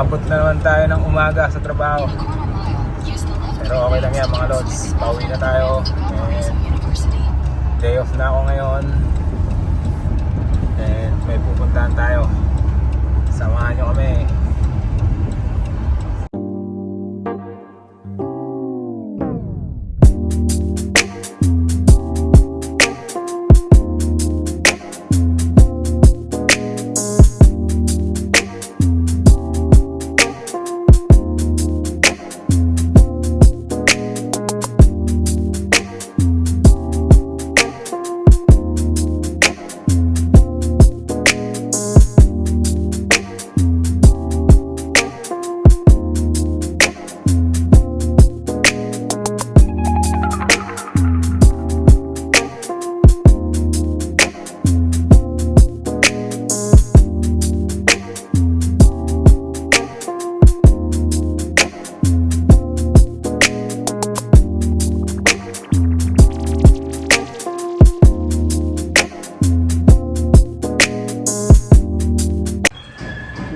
umabot na naman tayo ng umaga sa trabaho. Pero okay lang yan mga lods. Pauwi na tayo. And day off na ako ngayon. And may pupuntahan tayo. Samahan nyo kami.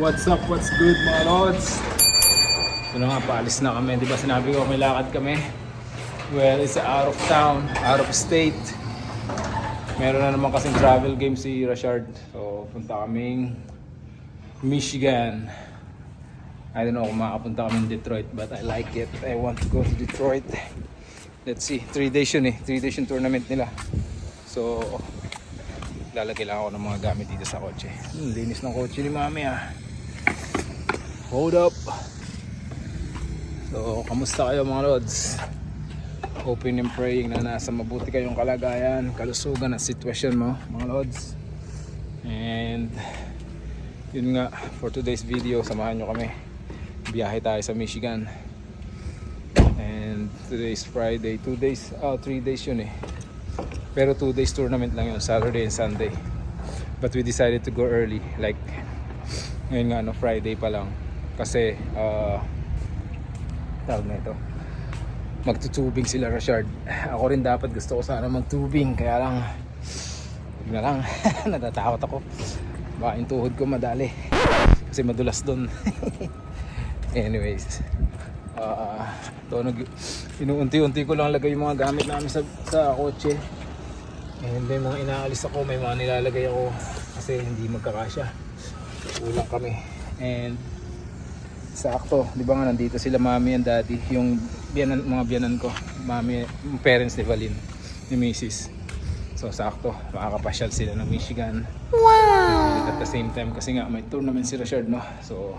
What's up? What's good mga lods? Ito na nga, paalis na kami. Di ba sinabi ko may lakad kami? Well, it's out of town, out of state. Meron na naman kasing travel game si Rashard. So, punta kaming Michigan. I don't know kung makapunta kami Detroit, but I like it. I want to go to Detroit. Let's see, 3 days yun eh. 3 days yung tournament nila. So, lalagay lang ako ng mga gamit dito sa kotse. Linis ng kotse ni mami ah. Hold up. So, kamusta kayo mga lods? Hoping and praying na nasa mabuti kayong kalagayan, kalusugan at sitwasyon mo mga lods. And yun nga, for today's video, samahan nyo kami. Biyahe tayo sa Michigan. And today is Friday. 2 days, 3 days yun eh. Pero 2 days tournament lang yun, Saturday and Sunday. But we decided to go early, like ngayon nga no, Friday pa lang. Kasi tawag na ito, magtutubing sila Rashard. Ako rin dapat, gusto ko sana magtubing, kaya lang huwag na lang. Natatakot ako, baka yung tuhod ko madali kasi madulas doon. Anyways, inuunti-unti ko lang lagay yung mga gamit namin sa kotse. And may mga inaalis ako, may mga nilalagay ako kasi hindi magkakasya, kulang kami. And sakto, di ba nga nandito sila mami and daddy, yung biyanan, mga biyanan ko, mami, yung parents ni Valin, ni Mrs. So sakto, makakapasyal sila ng Michigan. Wow! And at the same time, kasi nga may tournament si Rashard, no? So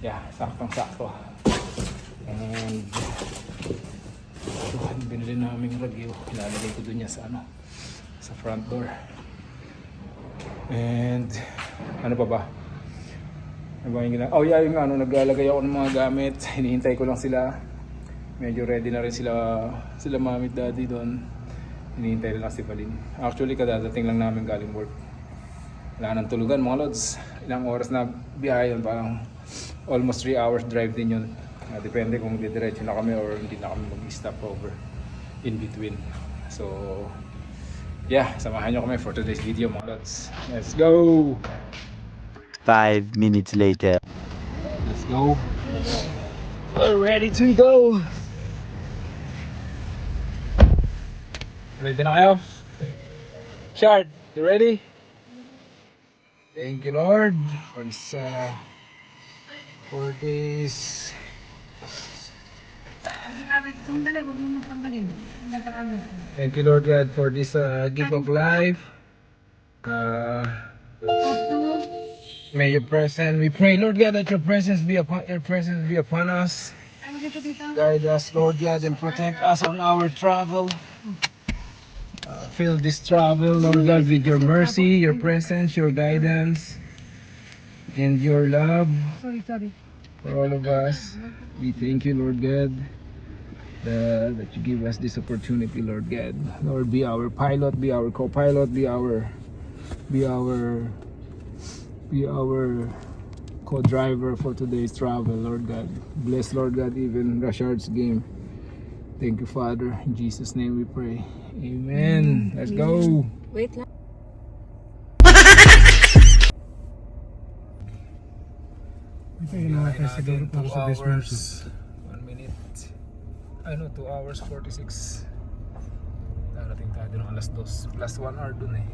yeah, saktong sakto. And binili namin review, ilalagay ko dun niya sa ano, sa front door. And ano pa ba? Oh yeah, yung ano, naglalagay ako ng mga gamit. Hinihintay ko lang sila. Medyo ready na rin sila mami at daddy doon. Hinihintay lang si Valin. Actually, kadadating lang namin galing work. Wala nang tulugan mga lods. Ilang oras na biyahe yun, parang almost 3 hours drive din yun. Depende kung didiretso na kami or hindi na kami mag-stop over in between. So yeah, samahan nyo kami for today's video mga lods. Let's go! 5 minutes later. Let's go. We're ready to go. Ready na kayo? Shard, you ready? Thank you Lord for this Thank you Lord God for this gift of life. May your presence, we pray Lord God that your presence be upon us. Guide us Lord God and protect us on our travel. Fill this travel Lord God with your mercy, your presence, your guidance, and your love for all of us. We thank you Lord God that you give us this opportunity Lord God. Lord, be our pilot, be our co-pilot, be our co-driver for today's travel, Lord God. Bless, Lord God, even Rashard's game. Thank you, Father. In Jesus' name we pray. Amen. Let's go. Wait lang. Ito yung natin siguro para 2 sa basement. hours, 1 minute. Ay no, 2 hours 46. Darating tayo ng alas 2. Plus 1 hour dun eh.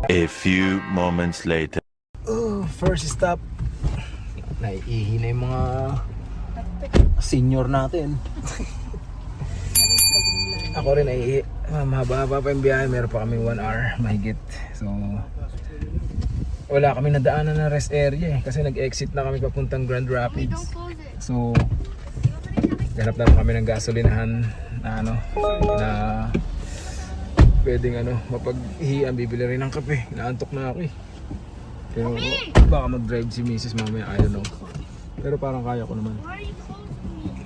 A few moments later. Oh, first stop. Naiihi na yung mga senior natin. Ako rin naiihi. Mahaba-haba pa yung biyahe. Meron pa kaming 1 hour mahigit. So, wala kami nadaanan na rest area eh. Kasi nag-exit na kami papuntang Grand Rapids. So, ganap na kami ng gasolinahan na na pwedeng mapag-ihian, bibili rin ng kape. Inaantok na ako eh. Pero baka mag-drive si Mrs. mamaya, I don't know. Pero parang kaya ko naman.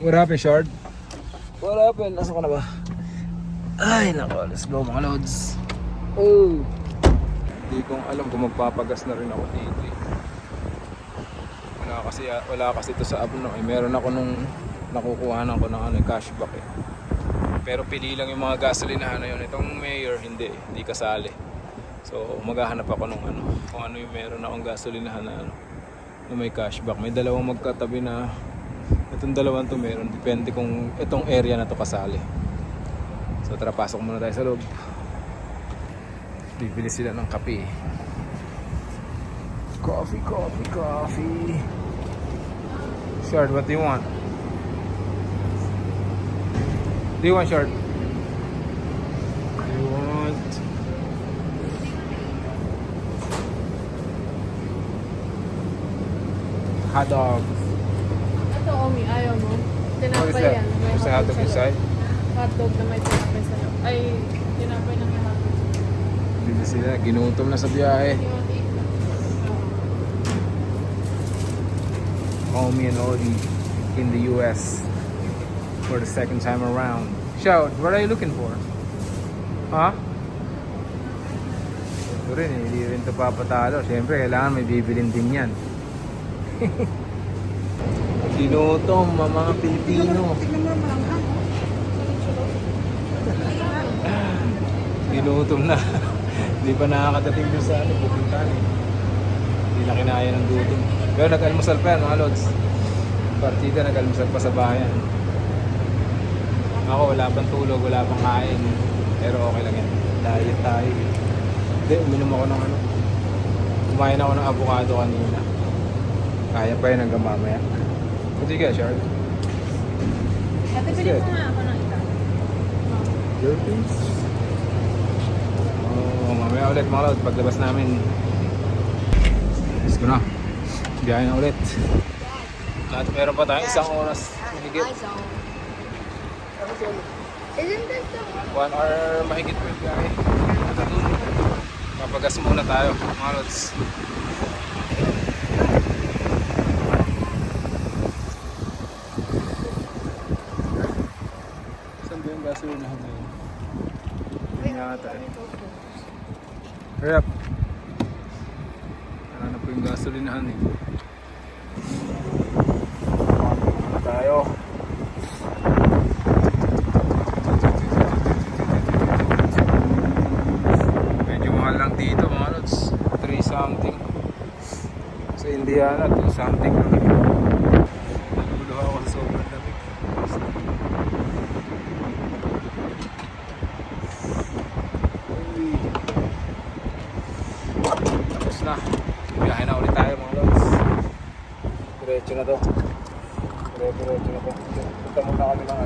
What happened, Shard? What happened? Nasaan ka na ba? Ay nako, let's go mga lods. Oh! Hindi ko alam kung magpapagas na rin ako dito eh. Wala kasi ito sa Abno eh. Meron ako nung nakukuhanan ko ng cashback eh. Pero pili lang yung mga gasolinahan na yun. Itong mayor hindi kasali. So maghahanap ako nung kung ano yung meron akong gasolinahan na na may cashback. May dalawang magkatabi na itong dalawang to meron. Depende kung itong area na to kasali. So tara, pasok muna tayo sa loob. Bibili sila ng kape. Coffee. Shard, what do you want? Do you want, Shard? Do you want hot dog? Ito, Omi, ayaw mo. What is Tinapay that? yan. May There's a hot dog sa loob. inside? Hotdog na may tinapay sa loob. Ay, tinapay na may hotdog. Bibili sila. Ginutom na sa biyahe. You want to eat? Omi and Odi in the US for the second time around. Shout, what are you looking for? Huh? Ito rin, hindi rin ito papatalo. Siyempre, kailangan may bibilin din yan. Ginutom, mga Pilipino. Ginutom na. Hindi pa nakakadating doon sa pupuntahan eh. Hindi na kinaya ng gutom. Pero nag-almusal pa yan mga lods. Partida nag-almusal pa sa bayan. Ako wala pang tulog, wala pang kain. Pero okay lang yan. Diet tayo. Hindi, uminom ako ng kumain ako ng avocado kanina. Kaya pa yun hanggang mamaya. Sige, Shard. Ate, pili mo nga ako ng isa. Your piece? Oh, mamaya ulit mga lods. Paglabas namin. Let's go na. Biyahe na ulit. At meron pa tayong isang oras. Mahigit. Isn't this the 1 hour mahigit pa yung biyahe. Mapagas muna tayo mga lods. Saan ba yung gasolinahan na yun? Hindi nga ata eh. Hurry up. Ano na po yung gasolinahan eh. Ano tayo? Medyo mahal lang dito mga lods. 3 something. Sa Indiana 2 something lang. Naguluha ako sa sobrang lamig. Tapos na. Biyahe na ulit tayo mga lods. Diretso na to. Diretso na to. Punta muna kami ng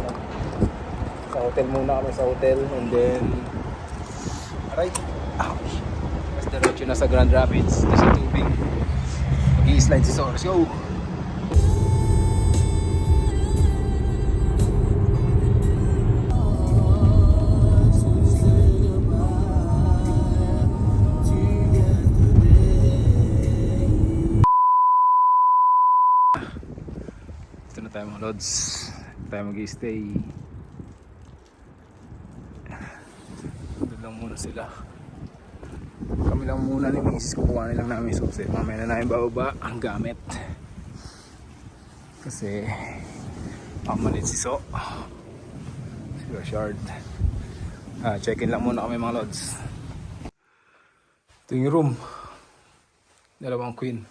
sa hotel muna kami sa hotel and then right. Ouch. Mas diretso na sa Grand Rapids. Ito sa tubig. Mag-i-slide si Soros. Go! tayo mga lods. Tayo mag-i-stay. Doon lang muna sila. Kami lang muna ni Mrs. Kukuhanin lang namin susi. Mamaya na namin bababa ang gamit. Kasi pamalit si So. Si Rashard. Check-in lang muna kami mga lods. Ito yung room. Dalawang queen.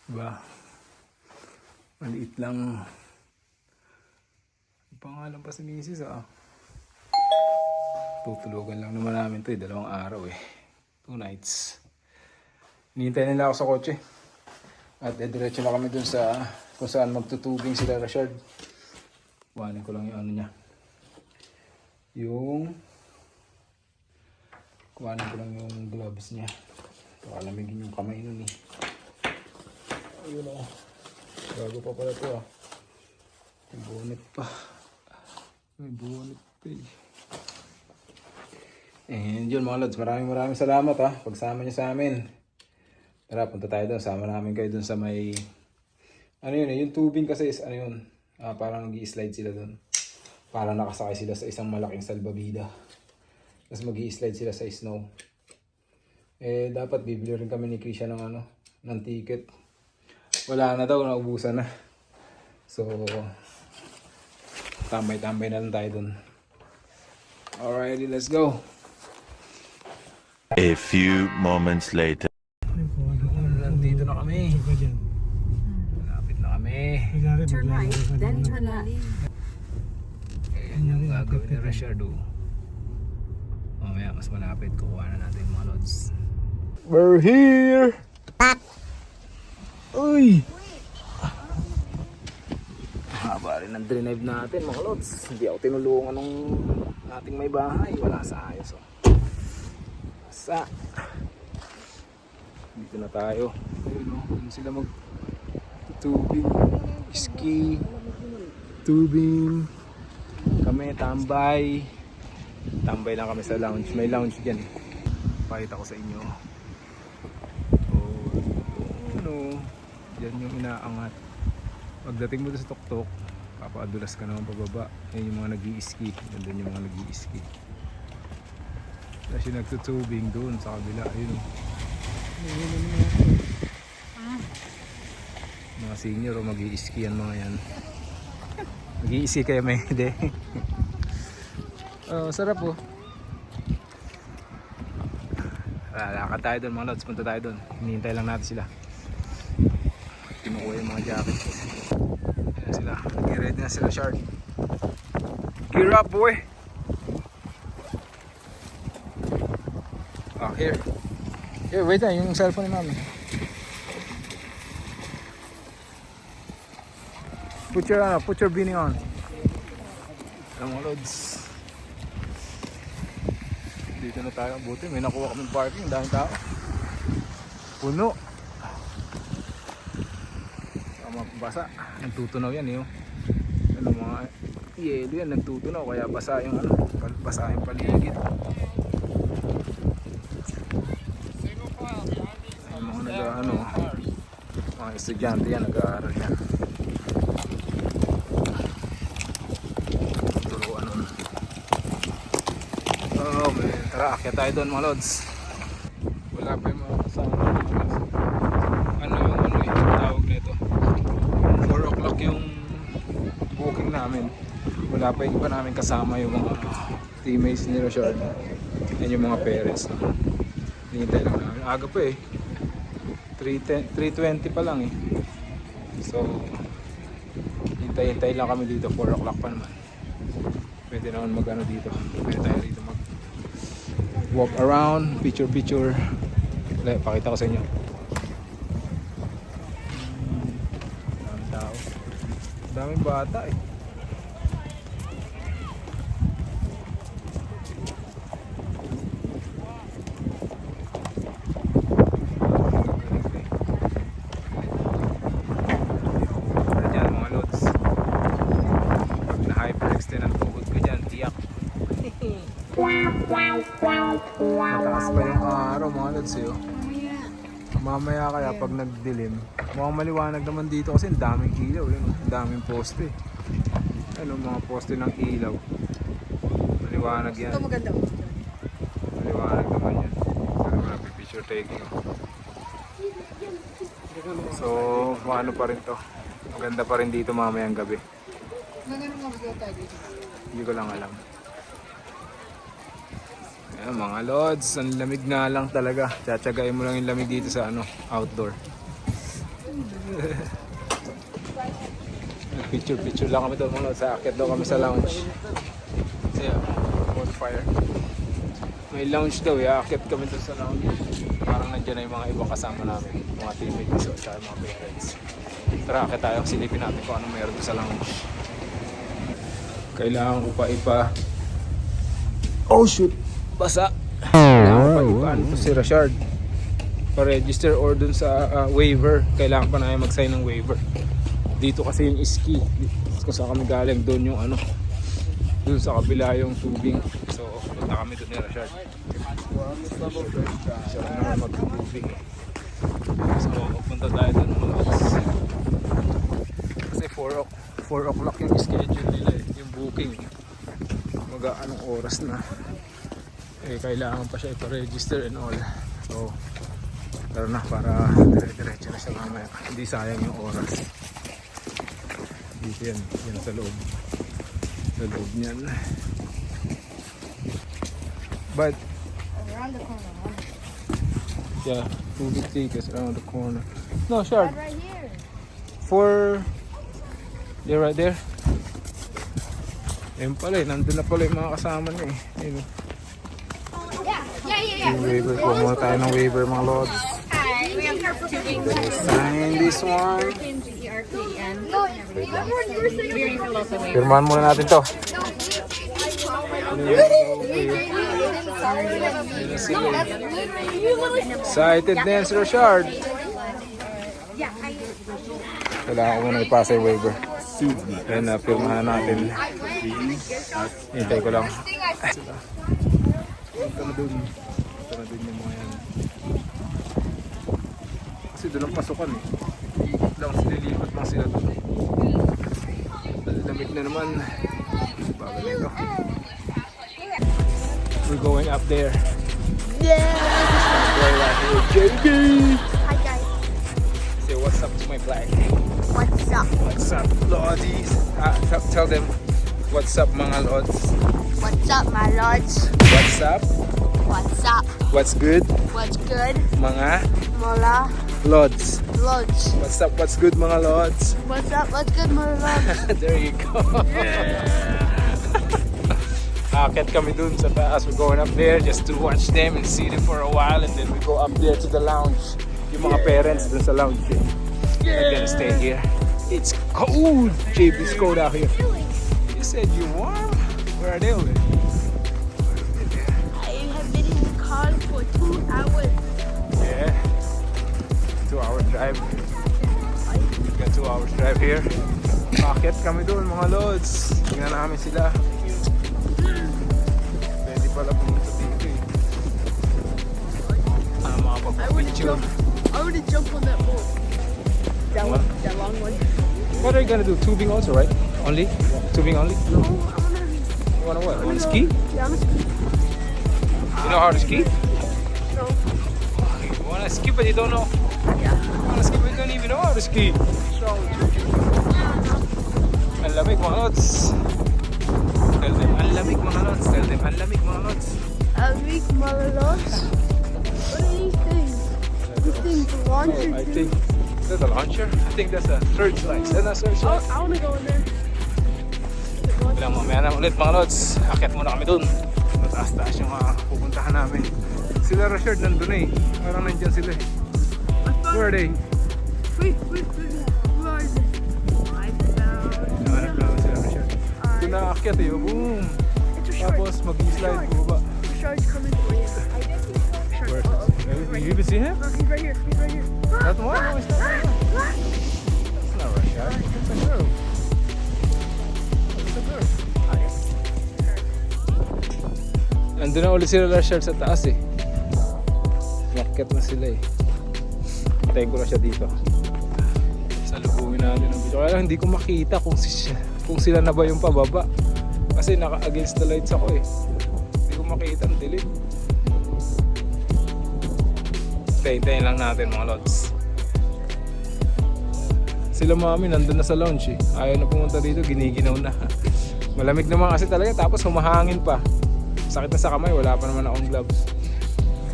Diba? Maliit lang. Pangalan pa si Mrs. Tutulugan lang naman namin ito 2 araw 2 nights. Hinihintay nila ako sa kotse. At diretso na kami dun sa kung saan magtutubing sila Rashard. Kuhanin ko lang yung ano niya. Kuhanin ko lang yung gloves niya. Pakalamigin yung kamay nun Ayun Bago pa pala ito May bonnet pa. May bonnet pa And yun mga lods, maraming salamat pagsama niyo sa amin. Tara, punta tayo doon. Sama namin kayo doon sa may ano yun yung tubing kasi is ano yun parang nag-i-slide sila doon. Parang nakasakay sila sa isang malaking salbabida. Tapos mag-i-slide sila sa snow. Dapat bibili rin kami ni Krisha ng ticket. Wala na daw, naubusan na. So tambay-tambay na lang tayo doon. Alrighty, let's go. A few moments later. Nandito na kami. Malapit na kami. Turn right, then turn left. Ayan yung gagawin ni Rashard. Mamaya mas malapit. Kukuha na natin mga lods. We're here! Uy! Haba rin ang drive natin mga lods. Hindi ako tinulungan ng ating may bahay. Wala sa ayos. Sa dito na tayo. Ayun sila mag-tubing, ski, tubing. Kami tambay. Tambay lang kami sa lounge. May lounge dyan. Pakita ko sa inyo. Yan yung inaangat. Pagdating mo doon sa tuktok, papaadulas ka naman pababa. Yan yung mga nag-i-ski. Yan yung mga nag-i-ski. Kasi nagtutubing doon sa kabila. Ayun mga senior mag-i-ski yan mga yan. Mag-i-ski kayo may hindi. Sarap Lalakad tayo doon mga lods. Punta tayo doon. Hinihintay lang natin sila. Kinukuha yung mga jacket. Ayan sila. Nag-ready na sila Shard. Gear up boy! Here. Here, wait na. Yung cellphone ni mami. Put your beanie on. Alam mo lods. Dito na tayo. Buti may nakuha kami parking. Daming tao. Puno. Basa. Nagtutunaw yan Ano mga yelo yan. Nagtutunaw. Kaya basa yung basa yung paligid. Mga estudyante yan, nag-aaral yan. Turuan nun. Tara, akyat tayo doon mga lods. Wala pa yung mga kasama. Yung tawag nito 4 o'clock yung booking namin. Wala pa yung iba namin kasama yung mga teammates ni Rashard. Yan yung mga parents. Hinihintay lang namin. Aga pa 3:20 pa lang So hintay lang kami dito. 4 o'clock pa naman. Pwede naman mag dito. Pwede tayo dito mag walk around, picture. Pakita ko sa inyo. Daming tao. Daming bata Mataas pa yung araw mga lods Mamaya kaya pag nagdilim, mukhang maliwanag naman dito kasi ang daming ilaw, yun, ang daming poste. Ano, mga poste ng ilaw. Maliwanag yan. Ito maganda. Maliwanag naman yan. Pero wala picture taking. So, ano pa rin to. Maganda pa rin dito mamayang gabi. Hindi ko lang alam. Ayan, mga lods, ang lamig nga lang talaga. Tsatsagain mo lang yung lamig dito sa outdoor. Picture lang kami doon mga lods. Sa akit daw kami sa lounge. Kasi bonfire. May lounge daw, akit kami doon sa lounge. Parang nandiyan na yung mga ibang kasama namin. Mga teammates at mga parents. Tara, akit tayo. Silipin natin kung ano meron doon sa lounge. Kailangan ko pa oh shoot! Basa! Kailangan ko pa ano to si Rashard pa-register or dun sa waiver. Kailangan pa na mag-sign ng waiver. Dito kasi yung ski kung saan kami galing, doon yung dun sa kabila yung tubing. So punta kami dun ni Rashard. Siya na naman mag-tubing. So punta tayo dun mga lods. Kasi 4 o'clock yung schedule nila yung booking. Anong oras na kailangan pa siya ipa-register and all. So tara na para dire-diretso na siya mamaya. Hindi sayang yung oras. Dito yan sa loob niyan. But Around the corner. yeah, 2 big tickets around the corner. No, sure. Right here. They're right there. Ayun pala nandun na pala yung mga kasama niya Ayun. Yeah. Yung waiver po. Muna tayo ng waiver mga lods. Hi. We have Sign this one. No, you're saying. Firmahan muna natin to. Excited din si Rashard. Kailangan ko muna ipasa yung waiver. Then pirmahan natin. Hintay ko lang. Punta na dun yung mga yan. Kasi doon ang pasukan lang sinilipat lang sila doon. Lamig na naman. Bago na ito. We're going up there. JB! Hi guys. Say what's up to my black. What's up? What's up, Lodies? Tell them what's up, mga Lods. What's up, my lords? What's up? What's up? What's good, What's good? mga Mola Lods? lords. What's up? What's good, mga Lods? What's up? What's good, my lords? There you go. Akit kami dun sa taas. We're going up there just to watch them and see them for a while, and then we go up there to the lounge. Yung mga parents dun sa lounge. We're gonna stay here. It's cold. JB's cold out here. You said you warm? Where are they already? I have been in the car for 2 hours. Yeah. 2-hour drive. We got 2 hours drive here. Akit kami dun mga Lods. Tingnan namin sila. Pwede pala pumunta dito makapag-picture. I already jumped on that boat. What? That long one. What are you gonna do? Tubing also, right? Only? Tubing only? No, You wanna what? Wanna ski? Yeah, I'm a ski. You know how to ski? No. You wanna ski but you don't know? Yeah. You wanna ski but you don't even know how to ski? What's wrong with you? Ang lamig mga Lods. Tell them, ang lamig mga Lods. Tell them, ang lamig mga Lods. A week, my lords. What are these things? These things launchers. I think that's a launcher. I think that's a search light. That's a search light. I want to go in there. Bilang mamaya na ulit mga Lods. Akit muna kami dun. Mataas-taas yung pupuntahan namin. Sila Rashard nandun Parang nandyan sila Where are they? Wait. Where is it? Hanap namin sila Rashard. Doon na akit Boom! It's a shark. Tapos mag-slide bumaba. The shark's coming for you. Where? You even see him? Look, he's right here. He's right here. That one? No, it's not that one. That's not Rashard. That's a girl. That's a girl. Nandun na ulit sila Rashard sa taas Nakit na sila Hintayin ko na siya dito. Salubungin natin ang video. Kaya lang hindi ko makita kung sila na ba yung pababa. Kasi naka-against the lights ako eh. Hindi ko makita ang dilim. Hintayin lang natin mga lods. Sila mami nandun na sa lounge eh. Ayaw na pumunta dito, giniginaw na. Malamig naman kasi talaga, tapos humahangin pa. Sakit na sa kamay, wala pa naman akong gloves.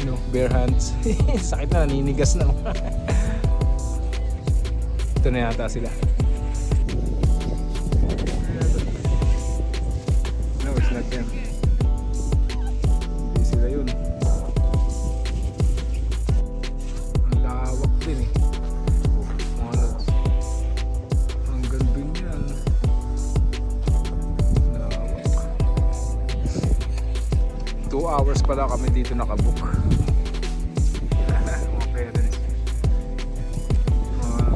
You know, bare hands. Sakit na, naninigas na. Ito na yata sila. No, it's not them. Hindi sila yun. Ang lawak din eh. Mga lods. Hanggang dun yan. Lawak. 2 hours pala kami dito nakabook.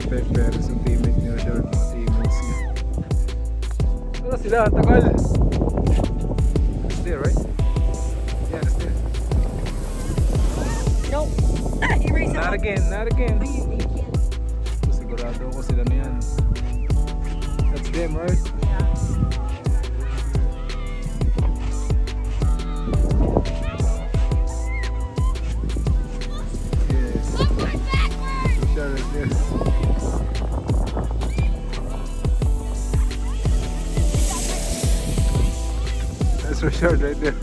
Parents yung teammate niya, short mga teammates niya. Ano sila? Tagal! That's there, right? Yeah, that's there. Nope. Erase Not again, not again. Sigurado ako sila na yan. That's them, right? Yes. Sure, right there. That's for sure right there.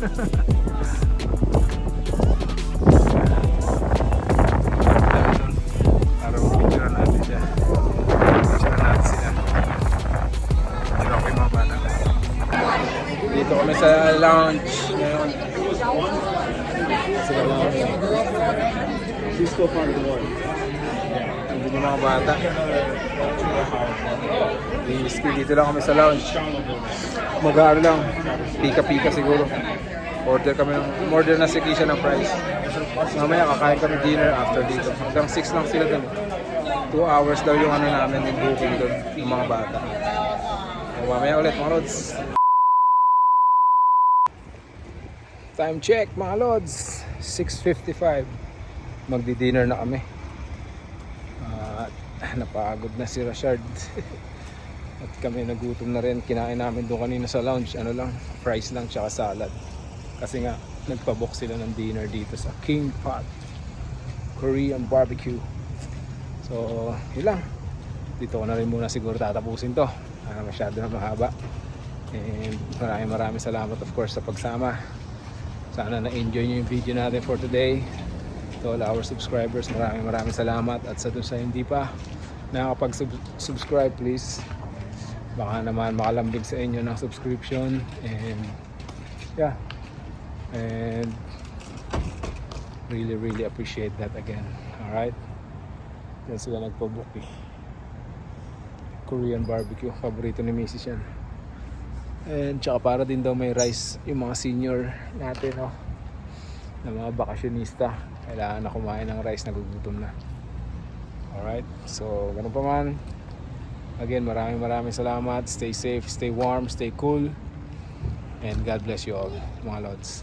Para mag-picture natin siya. Picture natin sila. Pero okay mga bata. Dito kami sa lounge ngayon. Sila lounge. She's still fun to watch. Hindi yung mga bata. Dito lang kami sa lounge. Mag-aaro lang. Pika-pika siguro. Order na si Kisha ng fries. Mamaya kakain kami dinner after dito. Hanggang 6 lang sila dun. 2 hours daw yung ano namin yung booking dun ng mga bata. So, mamaya ulit mga lods. Time check mga lods. 6:55. Magdi-dinner na kami. Napagod na si Rashard. At kami nagutom na rin. Kinain namin doon kanina sa lounge. Ano lang, fries lang tsaka salad. Kasi nga, nagpabook sila ng dinner dito sa King Pot Korean Barbecue. So, yun lang. Dito ko na rin muna siguro tatapusin to. Masyado na mahaba. And maraming salamat of course sa pagsama. Sana na-enjoy nyo yung video natin for today. To all our subscribers, maraming salamat. At sa dun sa hindi pa nakakapag-subscribe, please baka naman makalambing sa inyo ng subscription. And yeah, and really appreciate that again. Alright, yan sila nagpabook eh. Korean barbecue, paborito ni Mrs. yan. And tsaka para din daw may rice yung mga senior natin, no, na mga bakasyonista. Kailangan na kumain ng rice, nagugutom na. Alright, so ganun pa man. Again, maraming salamat. Stay safe, stay warm, stay cool. And God bless you all, mga lods.